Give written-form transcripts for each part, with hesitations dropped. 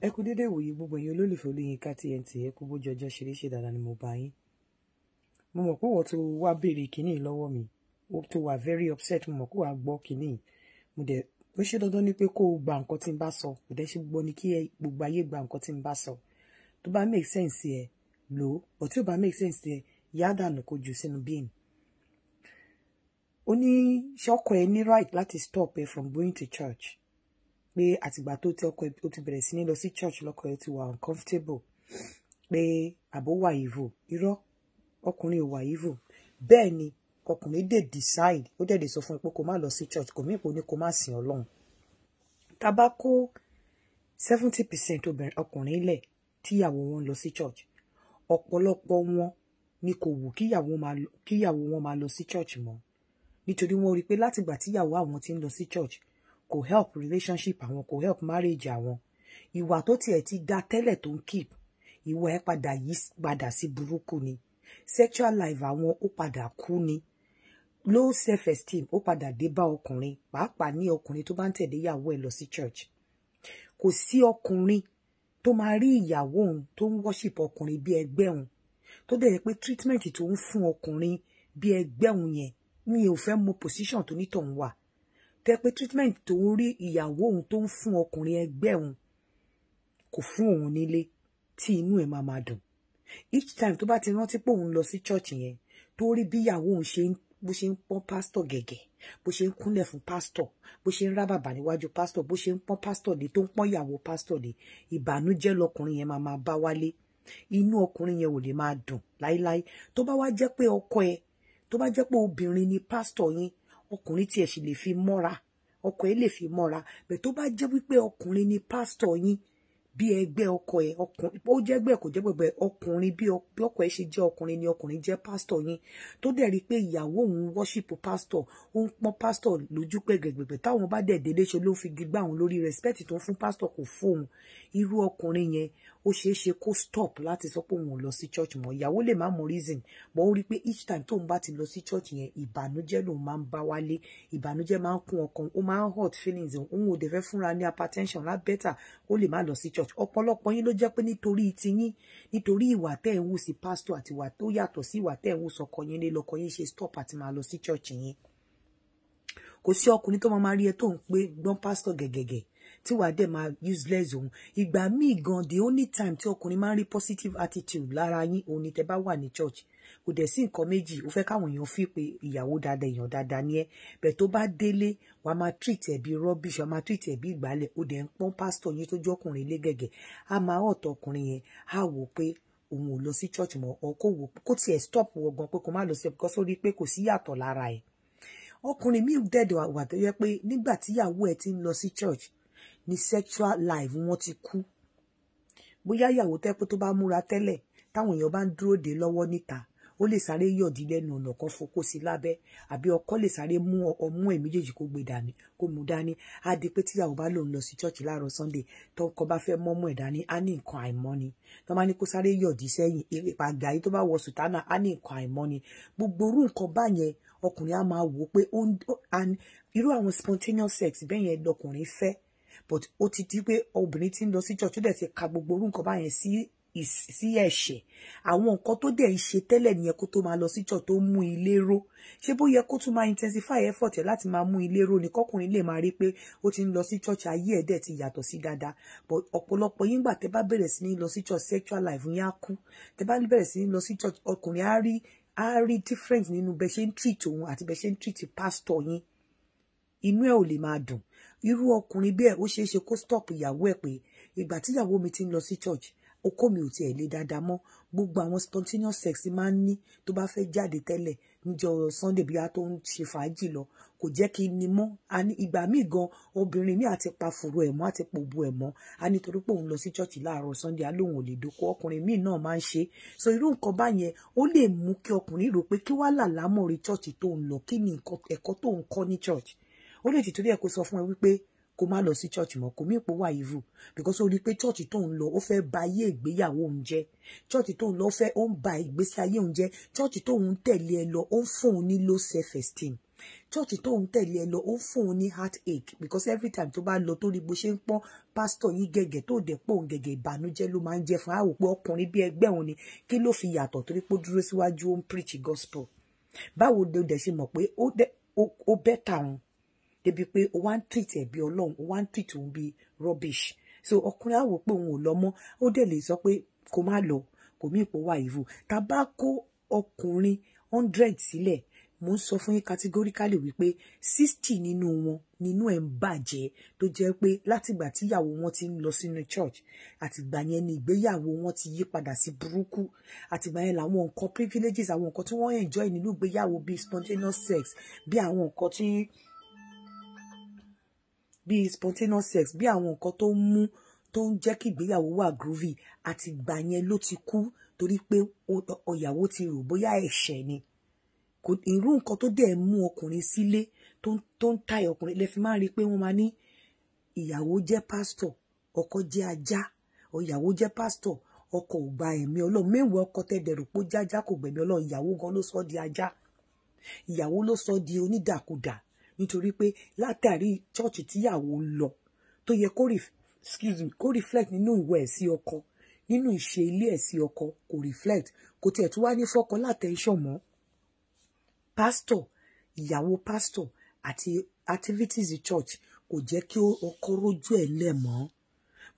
Ẹ kú dédé ìwòyí gbogbo ẹ̀yin olólùfẹ́ Olóyinka TNT, ẹ kú bójú ọjọ́ ṣe dáadáa ni mo bá yín. Mo mọ̀ pé wọ́n tó wá béèrè kínní lọ́wọ́ mi, ó tó wà very upset, mo mọ̀ pé wàá gbọ́ kínní. Mo dẹ̀ ó ṣe dandan ni pé kó o gba nǹkan tí n bá sọ, kò dẹ̀ ṣe gbọ́ ni kí gbogbo ayé gba nǹkan tí n bá sọ. Tó bá make sense ẹ lò ó, but tí ó bá make sense ẹ yá dànù kó jù sínú bin. Ó ní ṣọ́kọ ẹ ní right láti stop ẹ from going to church. Pé àtìgbà tó ti ọkọ ẹ ó ti bẹ̀rẹ̀ sí ní lọ sí church lọ́kọ ẹ ti wà uncomfortable. Pé àbó wà evil. Irọ́, ọkùnrin ò wà evil. Bẹ́ẹ̀ ni ọkùnrin dè decide, ó dẹ̀ sọ fún ẹ pé kó má lọ sí church, kò mí pé ó ní kó má sìn Ọlọ́run. Tá bá kó 70% obìnrin ọkùnrin lẹ̀ tíyàwó wọn lọ sí church, ọ̀pọ̀lọpọ̀ wọn ni kò wù kíyàwó wọn máa lọ sí church mọ́. Nítorí wọ́n rí pé látìgbà tíyàwó àwọn ti ń lọ sí church kò help relationship àwọn, kò help marriage àwọn. Ìwà tó tiẹ̀ ti dá tẹ́lẹ̀ tó ń keep, ìwà ẹ̀ padà sí burúkú ni. Sexual life àwọn ó padà kú ni. Low self esteem ó padà dé bá ọkùnrin, pàápàá ní ọkùnrin tó bá ń tẹ̀lé ìyàwó ẹ̀ lọ sí church. Kò sí ọkùnrin tó máa rí ìyàwó òun tó ń worship ọkùnrin bí ẹgbẹ́ òun, tó dẹ̀ pé treatment tó ń fún ọkùnrin bí ẹgbẹ́ òun yẹn, mi ò fẹ́ mọ position tó ní tọ̀hún wà. Tẹ́ pé treatment tó ń rí ìyàwó òun tó ń fún ọkùnrin ẹgbẹ́ òun kò fún òun nílé, tí inú ẹ̀ máa dùn. Each time tó bá ti rántí pé òun lọ sí church yẹn, tó rí bí ìyàwó òun bó ṣe ń pọ́n pastor gẹ̀gẹ̀, bó ṣe ń kúnlẹ̀ fún pastor, bó ṣe ń rábàbà níwájú pastor, bó ṣe ń pọ́n pastor lé, tó ń pọ́n ìyàwó pastor lé, ìbànújẹ́ lọkùnrin yẹn máa bá wálé. Inú ọkùnrin yẹn ò lè máa dùn láíláí. Tó bá wá jẹ́ pé ọkọ ẹ, tó bá jẹ́ pé obìnrin ni pastor yín, ọkùnrin tí ẹ sì lè fi mọ́ra, ọkọ ẹ lè fi mọ́ra. Bẹ́ẹ̀ tó bá jẹ́ wípé ọkùnrin ni pastor yín bí ẹgbẹ́ ọkọ ẹ, ọkùnrin ó jẹ́ ẹgbẹ́ kò jẹ́ gbẹ̀gbẹ̀ ọkùnrin bí ọkọ ẹ ṣe jẹ́ ọkùnrin ni ọkùnrin jẹ́ pastor yín, tó dẹ̀ rí pé ìyàwó òun worship pastor, ó ń pọ́n pastor lójú pé gẹ̀gbẹ̀gbẹ̀, táwọn bá dẹ̀ délé ṣe ló fi gbígbá òun lórí respect tó ń fún pastor kò fóun. Irú ọkùnrin yẹn ó ṣeé ṣe kó stop láti sọ pé òun ò lọ sí church mọ́. Ìyàwó lè má mọ reason, but ó rí pé each time tóun bá ti lọ sí church yẹn ìbànújẹ́ lòun máa ń bá wálé, ìbànújẹ́ máa ń kún ọkàn, ó máa ń hurt feelings òun, ò dẹ̀ fẹ́ fúnra ní hypertension lábẹ́tà ó lè má lọ sí church. Ọ̀pọ̀lọpọ̀ yín ló jẹ́ pé nítorí tiyín, nítorí ìwà tẹ́ ń wù sí pastor àti ìwà tó yàtọ̀ sí ìwà tẹ́ ń wù sọ́kọ yín lé lọ́kọ yín ṣe stop àti máa lọ sí church yín. Kò sí ọkùnrin tó máa rí ẹ tó ń pé gbọ́n pastor gẹ̀gẹ̀gẹ̀ tí wàá dẹ̀ máa useless òun. Ìgbà míì gan, the only time tí ọkùnrin máa ń rí positive attitude lára yín òun ni tẹ́ bá wà ní church. Kò dẹ̀ sí nǹkan méjì, ó fẹ́ káwọn èèyàn fi pé ìyàwó dáadáa, èèyàn dáadáa ni ẹ́. Bẹ́ẹ̀ tó bá délé wàá máa treat ẹ̀ bí rubbish, wàá máa treat ẹ̀ bí ìgbálẹ̀, ó dẹ̀ ń pọ́n pastor yín tó jẹ́ ọkùnrin lé gẹ̀gẹ̀. A máa ọ̀tọ̀ ọkùnrin yẹn á wò pé òun ò lọ sí church mọ́, ọ kó wò kó tiẹ̀ stop wọ̀gàn pé kó má lọ sí ẹ̀ because ó rí pé kò sí yàtọ̀ lára ẹ̀. Ọkùnrin míì dẹ̀dẹ̀ wà tó yẹ pé nígbà tíyàwó ẹ̀ ti ń lọ sí church ni sexual life wọn ti kú. Bóyá ìyàwó tẹ́ pé tó bá múra tẹ́lẹ̀ táwọn èèyàn bá ń dúró dè lọ́wọ́ níta, ó lè sáré yọ̀dí lẹ́nu ọ̀nà kan fokó sí lábẹ́, àbí ọkọ lè sáré mú ọmú ẹ̀ méjèèjì kó gbé dání, kó mú dání. Á di pé tíyàwó bá lòun lọ sí church láàárọ̀ Sunday, tọkọ bá fẹ́ mọ́mú ẹ̀ dání, á ní nǹkan àìmọ́ ni. Tó bá ní kó sáré yọ̀dí sẹ́yìn, ìpàgà yìí tó bá wọ sùtánà, á ní nǹkan àìmọ́ ni. Gbogbo irú nǹkan báyẹn ọkùnrin á máa wò pé irú àwọn spontaneous sex bẹ́ẹ̀ yẹn lọkùnrin fẹ́, but ó ti di pé obìnrin ti ń lọ sí church ó dẹ̀ ti ka gbogbo irú nǹkan báyẹn sí ẹ̀ṣẹ̀. Àwọn nǹkan tó dẹ̀ ń ṣe tẹ́lẹ̀ nìyẹn kó tó máa lọ sí church tó mú ilé ró. Ṣé bó yẹ kó tún máa intensify effort ẹ̀ láti máa mú ilé ró ni kọkùnrin lè máa rí pé ó ti ń lọ sí church, ayé ẹ̀ dẹ̀ ti yàtọ̀ sí dáadáa. But ọ̀pọ̀lọpọ̀ yín gbà tẹ́ bá bẹ̀rẹ̀ sí ní lọ sí church, sexual life yín á kú. Tẹ́ bá bẹ̀rẹ̀ sí ní lọ sí church, ọkùnrin á rí difference nínú bẹ́ ṣe ń treat òun àti bẹ́ ṣe ń treat pastor yín. Inú ẹ̀ ò lè máa dùn. Irú ọkùnrin bẹ́ẹ̀ ó ṣeé ṣe kó stop ìyàwó ẹ̀ pé ìgbà tí ìyàwó mi ti ń lọ sí church, okó mi ò tiẹ̀ lè dáadáa mọ́. Gbogbo àwọn spontaneous sex máa ń ní tó bá fẹ́ jáde tẹ́lẹ̀ níjọ́ Sunday bí a tó ń ṣe fàájì lọ, kò jẹ́ kí n ní mọ́. Ìgbà míì gan obìnrin mi àti pa fòrò ẹ̀ mọ́, àti pòbu ẹ̀ mọ́, a nítorí pé òun lọ sí church láàárọ̀ Sunday, á lóun ò lè dóko. Ọkùnrin míì náà máa ń ṣe. So irú nǹkan báyẹn ó lè mú kí ọkùnrin rò pé kí wá làlámọ̀ rí church tó ń lọ, kí ni ẹ̀kọ́ tó ń kọ́ ní church. Ó lè tìtorí ẹ̀ kó sọ fún ẹ wípé kó má lọ sí church mọ́, kò mí ipò wà evil because ó rí pé church tó ń lọ ó fẹ́ ba ayé ìgbéyàwó òun jẹ́, church tó ń lọ ó ń ba ìgbésí ayé òun jẹ́, church tó ń tẹ̀lé ẹ lọ ó ń fún òun ní low self esteem. church tó ń tẹ̀lé ẹ lọ ó fún un ní heartache because every time tó bá lọ tó rí bó ṣe ń pọ́n pastor yín gẹ́gẹ́ tó dẹ̀ pọ̀ gẹ́gẹ́ ìbànújẹ́ ló máa ń jẹ́ fún àwò pé ọkùnrin bí ẹgbẹ́ òun ni kí ló fi yàtọ̀ torí pé ó dúró síwájú ó ń preach gospel báwo ló dẹ̀ ṣe mọ̀ pé ó bẹ́tà òun débi pé ó wá ń treat ẹ̀ bí ọlọ́run ó wá ń treat òun bí rubbish so ọkùnrin àwò pé òun ò lọ mọ́ ó dẹ̀ lè sọ pé kó má lọ kò mí ipò wà ìvù tá bá kó ọkùnrin 100 sílẹ̀ mo ń sọ fún yín categorically wípé 60 nínú wọn nínú ẹ̀ ń bàjẹ́ tó jẹ́ pé látìgbà tíyàwó wọn ti ń lọ sínú church àtìgbà yẹn ni ìgbéyàwó wọn ti yí padà sí burúkú àtìgbà yẹn làwọn nǹkan privileges àwọn nǹkan tí wọ́n enjoy nínú ìgbéyàwó bíi spontaneous sex bí àwọn nǹkan tí bíi spontaneous sex bí àwọn nǹkan tó ń mú tó ń jẹ́ kí ìgbéyàwó wà groovy àtìgbà yẹn ló ti kú torí pé ọ̀yàwó ti rò bóyá ẹ̀ṣẹ̀ ni irú nǹkan tó dẹ̀ mú ọkùnrin sílé tó ń tàyè ọkùnrin lè fi máa rí i pé wọ́n máa ní ìyàwó jẹ́ pásítọ̀ ọkọ jẹ́ ajá ìyàwó jẹ́ pásítọ̀ ọkọ ò gba ẹ̀mí ọlọ́run mẹ́wàá ọkọ tẹ́dẹ̀rù pé jájá kò gbẹ̀mí ọlọ́run ìyàwó gan ló sọ di ajá ìyàwó ló sọ di onídàkudà nítorí pé látàrí chọ́ọ̀chì tíyàwó ń lọ tó yẹ kó reflect nínú ìwà ẹ̀ sí ọkọ nínú ìṣe ilé ẹ̀ sí ọkọ kò reflect kò tiẹ̀ tún wá ní fọ́kọ látẹ̀ńṣọ̀ mọ́ pastor ìyàwó pastor àti activities in church kò jẹ́ kí ọkọ rójú ẹ̀ lẹ̀ mọ́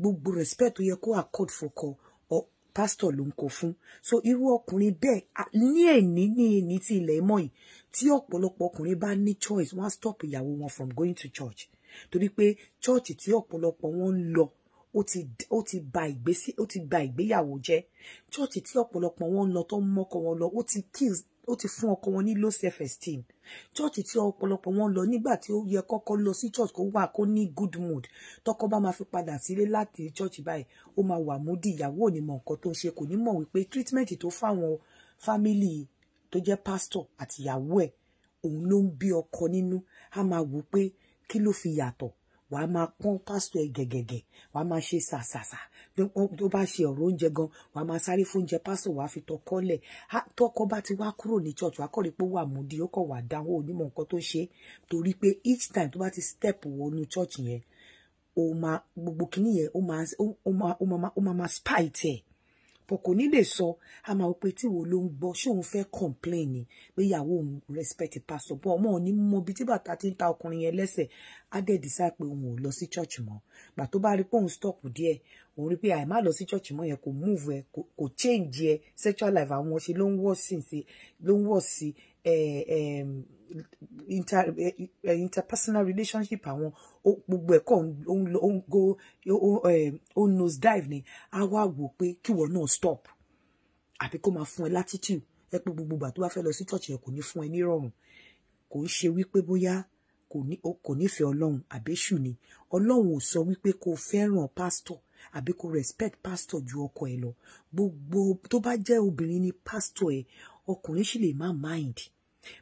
gbogbo respect tó yẹ kó accord fọ́kọ pastor ló ń kó fún so irú ọkùnrin bẹ́ẹ̀ ní èní tí ilẹ̀ mọ́ yìí tí ọ̀pọ̀lọpọ̀ ọkùnrin bá ní choice wọ́n á stop ìyàwó wọn from going to church torí pé church tí ọ̀pọ̀lọpọ̀ wọn ń lọ ó ti ba ìgbéyàwó jẹ́ church tí ọ̀pọ̀lọpọ̀ wọn ń lọ tó ń mọ́kọ wọn lọ ó ti fún ọkọ wọn ní low self esteem church tí ọ̀pọ̀lọpọ̀ wọn lọ nígbà tí ó yẹ kọ́kọ́ lọ sí church kó ní good mood tọkọ bá máa fi padà sílé láti church báyìí ó máa wà moody ìyàwó ò ní mọ nǹkan tó ń ṣe kò ní mọ̀ wípé treatment tó fáwọn family tó jẹ́ pastor àti ìyàwó ẹ̀ òun ló ń bí ọkọ nínú á máa wò pé kí ló fi yàtọ̀ wàá máa pọ́n pastor ẹ̀ gẹ̀gẹ̀gẹ̀ wàá máa ṣe sàsàsà tó bá ṣe ọ̀rọ̀ oúnjẹ gan wàá máa sáré fún oúnjẹ pastor wàá fi tọkọ lẹ̀ tọkọ bá ti wá kúrò ní church wàá kọ́ rí pé wà múdi ó kọ̀ wà dáhùn onímọ̀ nǹkan tó ṣe torí pé each time tó bá ti step wọnú church yẹn ó máa gbogbo kìíní yẹn ó máa spy tẹ̀ pọ̀ kò ní lè sọ a máa wọ pé tí wo ló ń gbọ́ ṣé òun fẹ́ complain ni pé ìyàwó òun respect pastor bọ́ ọmọ òní mọ ibi tí bàtà ti ń ta ọkùnrin yẹn lẹ́sẹ̀ á dẹ̀ decide pé òun ò lọ sí church mọ́ gbà tó bá rí pé òun stop díẹ̀ òun rí pé àìmá lọ sí church mọ́ yẹn kò move ẹ kò change ẹ sexual life àwọn ṣe ló ń wọ̀ sí interpersonal relationship àwọn gbogbo ẹ̀kọ́ ó nose dive ni á wá wò pé kíwọ náà stop àbí kó máa fún ẹ latitude ẹ pé gbogbo ìgbà tó bá fẹ́ lọ sí church yẹn kò ní fún ẹ nírọ̀rùn kò ń ṣe wípé bóyá kò nífẹ̀ẹ́ ọlọ́run àbẹ́ṣù ni ọlọ́run ò sọ wípé kò fẹ́ràn pastor àbí kò respect pastor ju ọkọ ẹ lọ gbogbo tó bá jẹ́ obìnrin ni pastor ẹ ọkùnrin sì lè má mind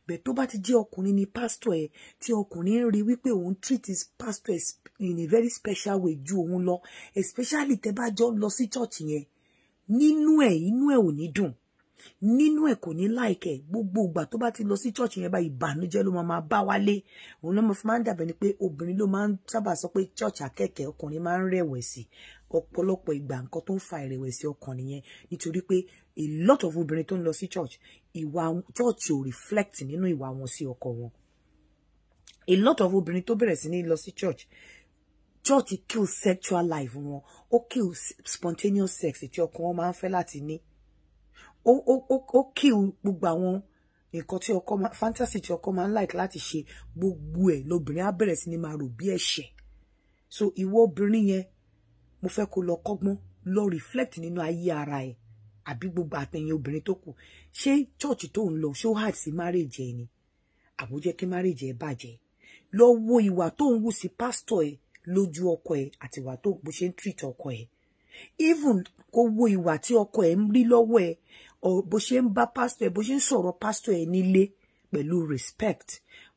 bẹ́ẹ̀ tó bá ti jẹ́ ọkùnrin ni pastor ẹ tí ọkùnrin ń rí wípé òun treat his pastor in a very special way ju òun lọ especially tẹ́ bá jọ lọ sí church yẹn inú ẹ̀ ò ní dùn nínú ẹ̀ kò ní like gbogbo ìgbà tó bá ti lọ sí church yẹn bá ìbànújẹ́ ló máa bá wálé òun ló máa ń dàbẹ̀ ni pé obìnrin ló máa ń sábà sọ pé church akẹ́kẹ̀ẹ́ ọkùnrin máa ń rẹ̀wẹ̀sì ọ̀pọ̀lọpọ̀ ìgbà nǹkan tó ń fa ìrẹ̀wẹ̀sì ọkàn nìyẹn nítorí pé a lot of obìnrin tó ń lọ sí church ìwà church ò reflect nínú ìwà wọn sí ọkọ wọn a lot of obìnrin tó bẹ̀rẹ̀ sí ní lọ sí church kill sexual life wọn ó kill spontaneous sex tí ọkọ wọn máa ń fẹ́ láti ní ó kill gbogbo àwọn nǹkan tí ọkọ fantasy tí ọkọ máa ń like láti ṣe gbogbo ẹ̀ lóbìnrin á bẹ̀rẹ̀ sí ní máa rò bí ẹ̀ṣẹ̀ so ìwọ obìnrin yẹn mo fẹ́ kó lọ kọ́gbọ́n lọ reflect nínú ayé ara ẹ̀ àbí gbogbo àtẹ̀yìn obìnrin tó kù ṣé church tó ń lọ ṣó hard sí marriage ẹ ni àbójẹ́ kí marriage ẹ bàjẹ́ lọ wo ìwà tó ń wù sí pastor ẹ lójú ọkọ ẹ àti ìwà tó bó ṣe ń treat ọkọ ẹ even kó wo ìwà tí ọkọ ẹ ń rí lọ́wọ́ ẹ bó ṣe ń bá pastor ẹ bó ṣe ń sọ̀rọ̀ pastor ẹ nílé pẹ̀lú respect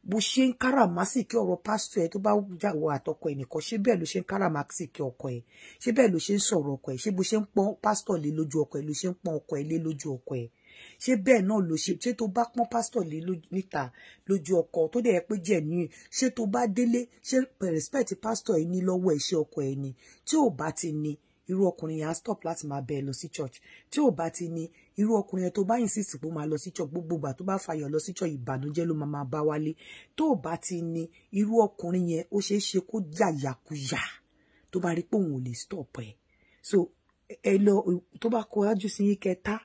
bó ṣe ń káràmásìkí ọ̀rọ̀ pastor ẹ tó bá jáwọ́ àtọkọ ẹ nìkan ṣé bẹ́ẹ̀ ló ṣe ń káràmásìkí ọkọ ẹ ṣé bẹ́ẹ̀ ló ṣe ń sọ̀rọ̀ ọkọ ẹ ṣé bó ṣe ń pọ́n pastor lé lójú ọkọ ẹ ló ṣe ń pọ́n ọkọ ẹ lé lójú ọkọ ẹ ṣé bẹ́ẹ̀ náà ló ṣé tó bá pọ́n pásítọ̀ lé níta lójú ọkọ tó dẹ̀ pé jẹ́ ní ṣé tó bá délé ṣé respect pásítọ̀ yìí ní lọ́wọ́ ẹ̀ ṣe ọkọ ẹ̀ ni tí ò bá ti ní irú ọkùnrin yẹn á stop láti máa bẹ ẹ lọ sí church tí ò bá ti ní irú ọkùnrin yẹn tó bá insist pé ó máa lọ sí church gbogbo ìgbà tó bá fàyọ̀ lọ sí church ìbànújẹ́ ló máa bá wálé tó ò bá ti ní irú ọkùnrin yẹn ó ṣeé ṣe kó yàyàkuyà tó bá rí pé òun ò lè stop ẹ so ẹ lọ tó bá kọ wájú sí yín kẹta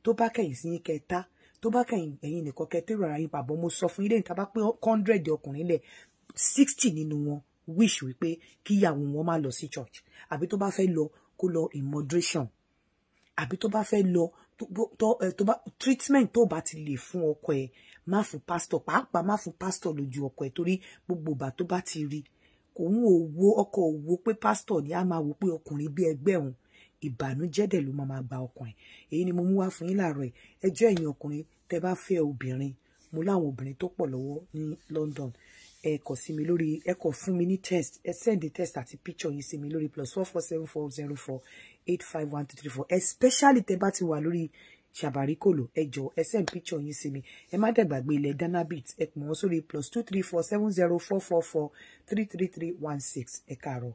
tó bá kẹ̀yìn sí yín kẹta tó bá kẹ̀yìn ẹ̀yin nìkan kẹtẹ́rọ ara yín pàbọ̀ mo sọ fún yín lẹ́yìn tá a bá pé 100 ọkùnrin lẹ̀ 60 nínú wọn wish wípé kíyàwó wọn má lọ sí church àbí tó bá fẹ́ lọ kó lọ in moderation àbí tó bá fẹ́ lọ tó bá treatment tó bá ti lè fún ọkọ ẹ̀ má fún pastor pàápàá má fún pastor lójú ọkọ ẹ̀ torí gbogbo ìgbà tó bá ti rí òun ò wo ọkọ ò wo pé pastor ni a máa wo pé ọkùnrin bí ẹgbẹ́ òun ìbànújẹ́ dẹ̀ ló máa gba ọkùnrin èyí ni mo mú wá fún yín láàárọ̀ ẹ̀ ẹjọ́ ẹ̀yin ọkùnrin tẹ́ bá fẹ́ obìnrin mo láwọn obìnrin tó pọ̀ lọ́wọ́ ní London ẹ kọ sí mi lórí ẹ kọ fún mi ní text ẹ send the text àti picture yìí sí mi lórí +447404851234 especially tẹ́ bá ti wà lórí Ṣàbàríkòlò ẹ jọ̀ọ́ ẹ send picture yìí sí mi ẹ má dẹ̀ gbàgbé ilẹ̀ Danabit ẹ pè wọ́n sórí +2347044433316 ẹ káàárọ̀.